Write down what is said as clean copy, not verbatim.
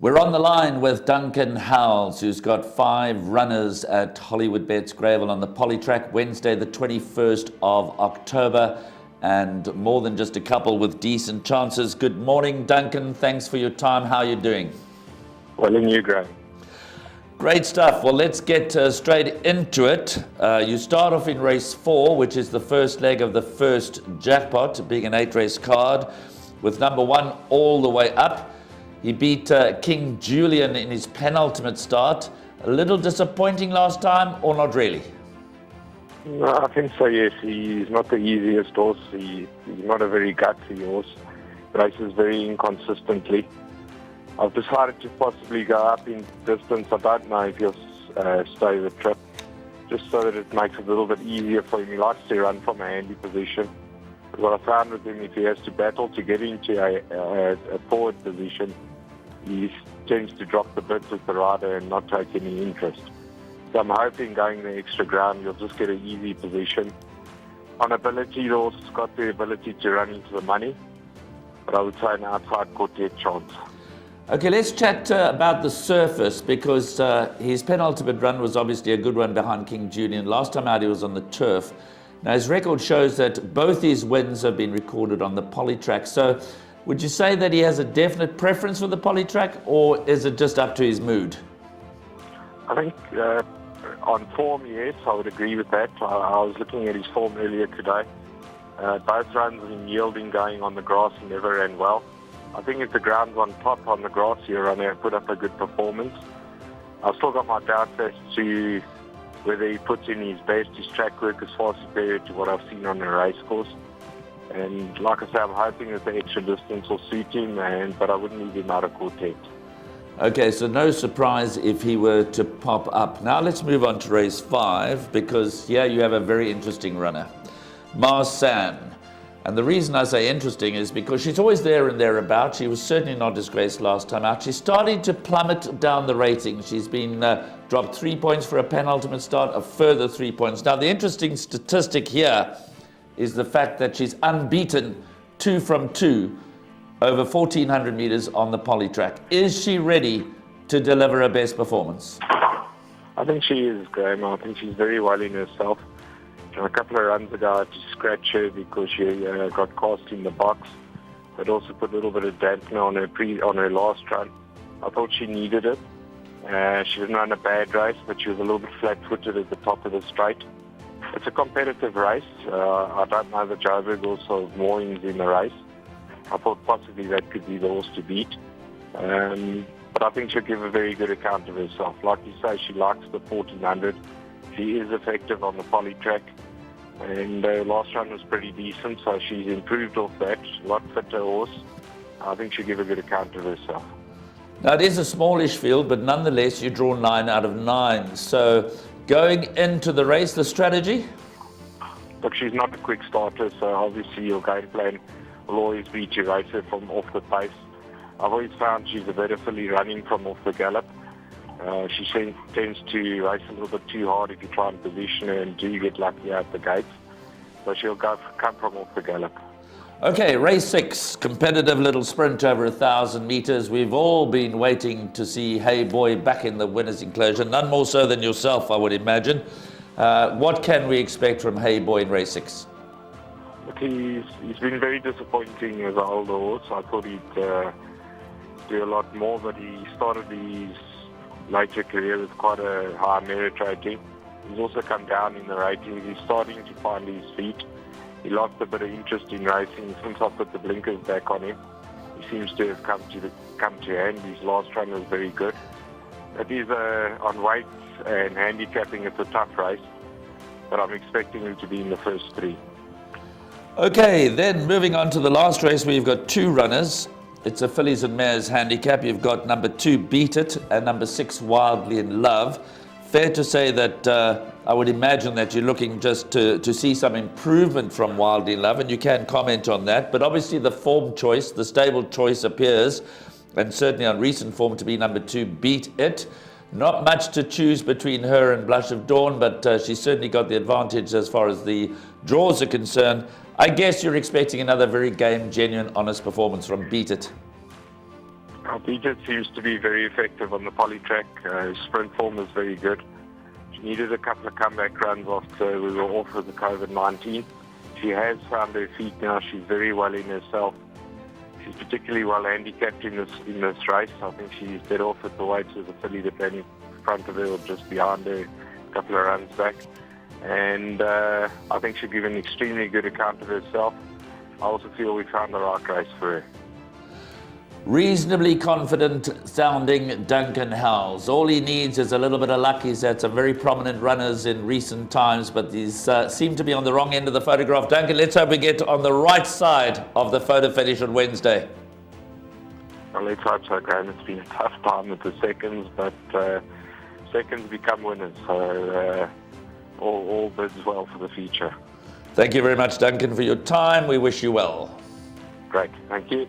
We're on the line with Duncan Howells, who's got 5 runners at Hollywood Bets Gravel on the Polytrack, Wednesday the 21st of October, and more than just a couple with decent chances. Good morning, Duncan. Thanks for your time. How are you doing? Well, and you, Graham? Great stuff. Well, let's get straight into it. You start off in race 4, which is the first leg of the first jackpot, being an 8-race card, with number 1 all the way up. He beat King Julian in his penultimate start. A little disappointing last time, or not really? No, I think so, yes. He's not the easiest horse. He's not a very gutsy horse. Races very inconsistently. I've decided to possibly go up in distance. I don't know if he'll stay the trip, just so that it makes it a little bit easier for him. He likes to run from a handy position. But what I found with him, if he has to battle to get into a forward position, he tends to drop the bits with the rider and not take any interest. So I'm hoping going the extra ground, you'll just get an easy position. On ability, the horse has got the ability to run into the money, but I would say an outside quartet chance. Okay, let's chat about the surface, because his penultimate run was obviously a good one behind King Julian. Last time out he was on the turf. Now his record shows that both his wins have been recorded on the Polytrack. So would you say that he has a definite preference for the Polytrack, or is it just up to his mood? I think on form, yes, I would agree with that. I was looking at his form earlier today. Both runs in yielding going on the grass, he never ran well. I think if the ground's on top on the grass, he'll run and put up a good performance. I've still got my doubts as to whether he puts in his best. His track work is far superior to what I've seen on the race course. And like I say, I'm hoping that the extra distance will suit him, but I wouldn't leave him out of quartet. Okay, so no surprise if he were to pop up. Now let's move on to race 5, because here you have a very interesting runner, Marsan. And the reason I say interesting is because she's always there and thereabouts. She was certainly not disgraced last time out. She's starting to plummet down the rating. She's been dropped 3 points for a penultimate start, a further 3 points. Now the interesting statistic here is the fact that she's unbeaten 2 from 2 over 1,400 meters on the Polytrack. Is she ready to deliver her best performance? I think she is, Graham. I think she's very well in herself. A couple of runs ago, I had to scratch her because she got cast in the box. But also put a little bit of dampener on her last run. I thought she needed it. She didn't run a bad race, but she was a little bit flat-footed at the top of the straight. It's a competitive race. I don't know that Joburg also has more in the race. I thought possibly that could be the horse to beat. But I think she'll give a very good account of herself. Like you say, she likes the 1,400. She is effective on the Polytrack. And last run was pretty decent, so she's improved off that. A lot fitter horse. I think she'll give a good account of herself. Now, it is a smallish field, but nonetheless, you draw 9 out of 9. So, going into the race, the strategy? Look, she's not a quick starter, so obviously your game plan will always be to race her from off the pace. I've always found she's a better filly running from off the gallop. She tends to race a little bit too hard if you try and position her, and do get lucky out the gates. So she'll come from off the gallop. Okay, race 6, competitive little sprint over 1,000 meters. We've all been waiting to see Hey Boy back in the winner's enclosure, none more so than yourself, I would imagine. What can we expect from Hey Boy in race 6? Look, he's been very disappointing as an older horse. I thought he'd do a lot more, but he started his later career with quite a high merit rating. He's also come down in the ratings. He's starting to find his feet. He lost a bit of interest in racing since I put the blinkers back on him. He seems to have come to hand. His last run was very good. It is on weights and handicapping, it's a tough race, but I'm expecting him to be in the first 3. Okay, then moving on to the last race, where you've got 2 runners. It's a fillies and mares handicap. You've got number 2, Beat It, and number 6, Wildly in Love. Fair to say that I would imagine that you're looking just to see some improvement from Wildly in Love, and you can comment on that. But obviously the form choice, the stable choice appears, and certainly on recent form, to be number 2, Beat It. Not much to choose between her and Blush of Dawn, but she's certainly got the advantage as far as the draws are concerned. I guess you're expecting another very game, genuine, honest performance from Beat It. He just seems to be very effective on the poly track. His sprint form is very good. She needed a couple of comeback runs after we were off with the COVID-19. She has found her feet now. She's very well in herself. She's particularly well handicapped in this race. I think she's dead off at the weights with the filly that's only in front of her or just behind her, a couple of runs back. And I think she'll give an extremely good account of herself. I also feel we found the right race for her. Reasonably confident sounding Duncan Howells. All he needs is a little bit of luck. He's had some very prominent runners in recent times, but these seem to be on the wrong end of the photograph. Duncan, let's hope we get on the right side of the photo finish on Wednesday. Well, let's hope so, Graham. It's been a tough time with the seconds, but seconds become winners. So all bids well for the future. Thank you very much, Duncan, for your time. We wish you well. Great. Thank you.